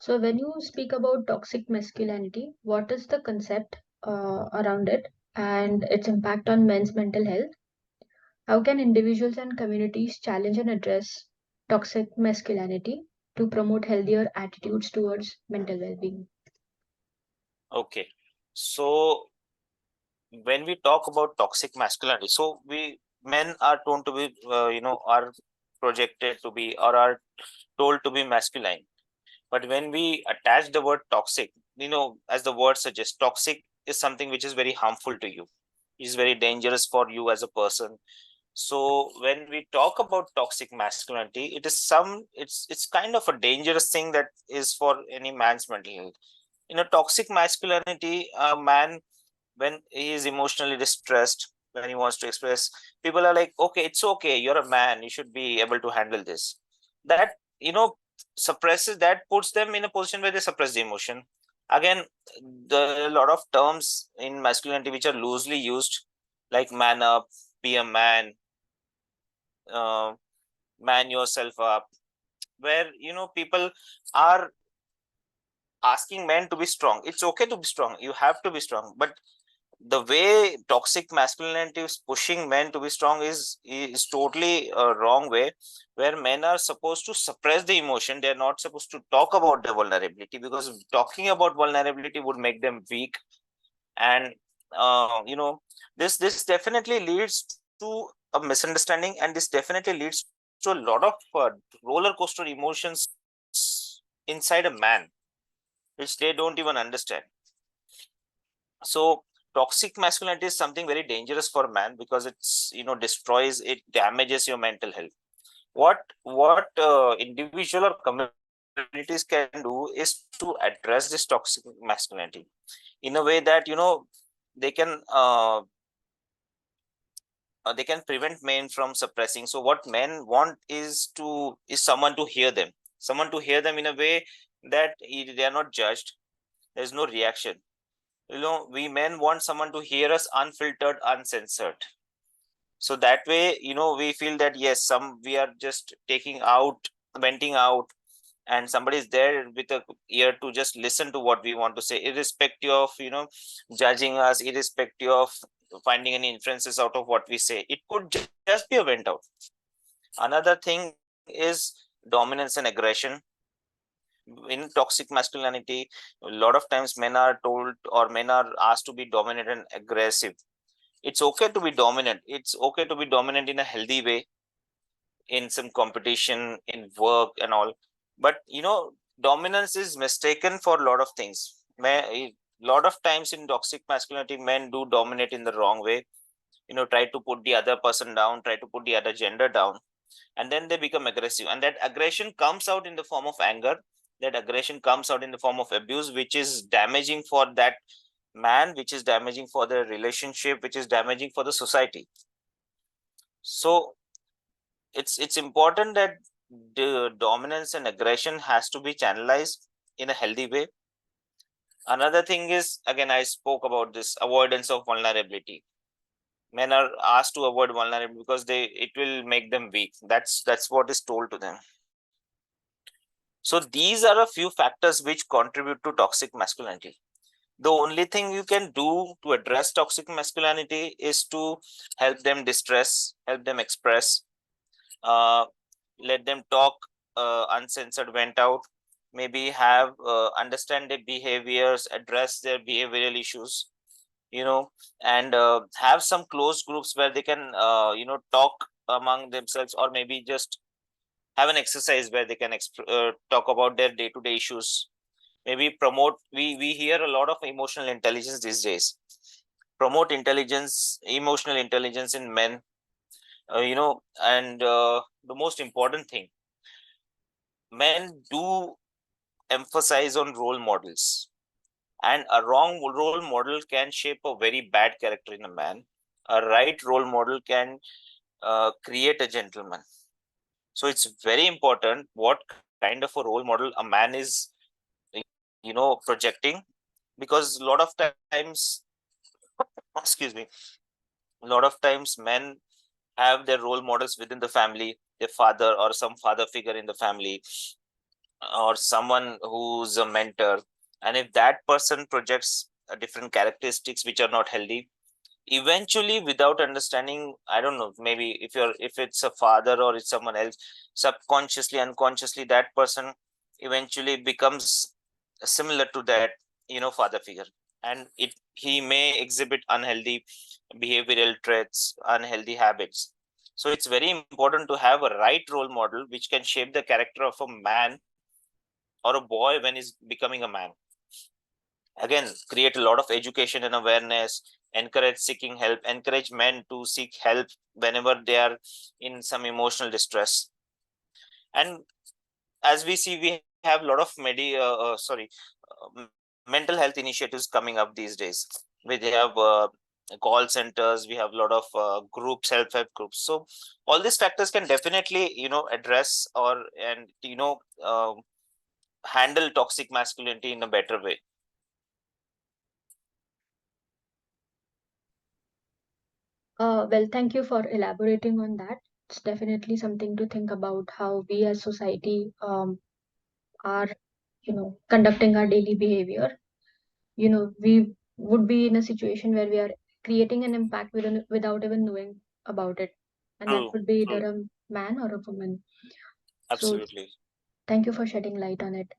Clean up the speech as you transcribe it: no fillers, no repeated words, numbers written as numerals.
So, when you speak about toxic masculinity, what is the concept around it and its impact on men's mental health? How can individuals and communities challenge and address toxic masculinity to promote healthier attitudes towards mental well being? Okay. So when we talk about toxic masculinity, so we men are told to be, are projected to be or are told to be masculine. But when we attach the word toxic, as the word suggests, toxic is something which is very harmful to you, is very dangerous for you as a person. So when we talk about toxic masculinity, it's kind of a dangerous thing that is for any man's mental health. Toxic masculinity, a man, when he is emotionally distressed, when he wants to express, people are like, okay, it's okay, you're a man, you should be able to handle this. That, suppresses, that puts them in a position where they suppress the emotion. Again, there are a lot of terms in masculinity which are loosely used, like man up, be a man, uh, man yourself up, where people are asking men to be strong. It's okay to be strong, you have to be strong, but the way toxic masculinity is pushing men to be strong is totally a wrong way, where men are supposed to suppress the emotion. They're not supposed to talk about the vulnerability, because talking about vulnerability would make them weak. And this definitely leads to a misunderstanding, and this definitely leads to a lot of roller coaster emotions inside a man, which they don't even understand. So toxic masculinity is something very dangerous for man, because it's destroys, it damages your mental health. What individual or communities can do is to address this toxic masculinity in a way that they can they can prevent men from suppressing. So what men want is someone to hear them, in a way that they are not judged, there's no reaction. We men want someone to hear us unfiltered, uncensored. So that way, we feel that yes, we are just taking out, venting out, and somebody is there with a ear to just listen to what we want to say, irrespective of judging us, irrespective of finding any inferences out of what we say. It could just be a vent out. Another thing is dominance and aggression. In toxic masculinity, a lot of times men are told, or men are asked to be dominant and aggressive. It's okay to be dominant, it's okay to be dominant in a healthy way, in some competition, in work and all. But dominance is mistaken for a lot of things. A lot of times in toxic masculinity, men do dominate in the wrong way. Try to put the other person down, try to put the other gender down, and then they become aggressive, and that aggression comes out in the form of anger. That aggression comes out in the form of abuse, which is damaging for that man, which is damaging for the relationship, which is damaging for the society. So it's important that the dominance and aggression has to be channelized in a healthy way. Another thing is, again, I spoke about this avoidance of vulnerability. Men are asked to avoid vulnerability because it will make them weak. That's what is told to them. So these are a few factors which contribute to toxic masculinity. The only thing you can do to address toxic masculinity is to help them distress, help them express, uh, let them talk, uncensored, vent out, maybe have understand their behaviors, address their behavioral issues, and have some closed groups where they can talk among themselves, or maybe just have an exercise where they can talk about their day-to-day issues. Maybe promote, we hear a lot of emotional intelligence these days. Promote emotional intelligence in men, and the most important thing, men do emphasize on role models, and a wrong role model can shape a very bad character in a man. A right role model can create a gentleman. So it's very important what kind of a role model a man is projecting, because a lot of times, excuse me, a lot of times men have their role models within the family, their father or some father figure in the family, or someone who's a mentor, and if that person projects different characteristics which are not healthy, eventually, without understanding, I don't know, maybe if it's a father or it's someone else, subconsciously, unconsciously, that person eventually becomes similar to that, father figure, and he may exhibit unhealthy behavioral traits, unhealthy habits. So it's very important to have a right role model which can shape the character of a man or a boy when he's becoming a man. Again, create a lot of education and awareness, encourage seeking help, encourage men to seek help whenever they are in some emotional distress. And as we see, we have a lot of mental health initiatives coming up these days. We have call centers, we have a lot of groups, self-help groups. So all these factors can definitely address or and handle toxic masculinity in a better way. Well, thank you for elaborating on that. It's definitely something to think about how we as society are, conducting our daily behavior. We would be in a situation where we are creating an impact without even knowing about it. And that True, would be either true, a man or a woman. So absolutely. thank you for shedding light on it.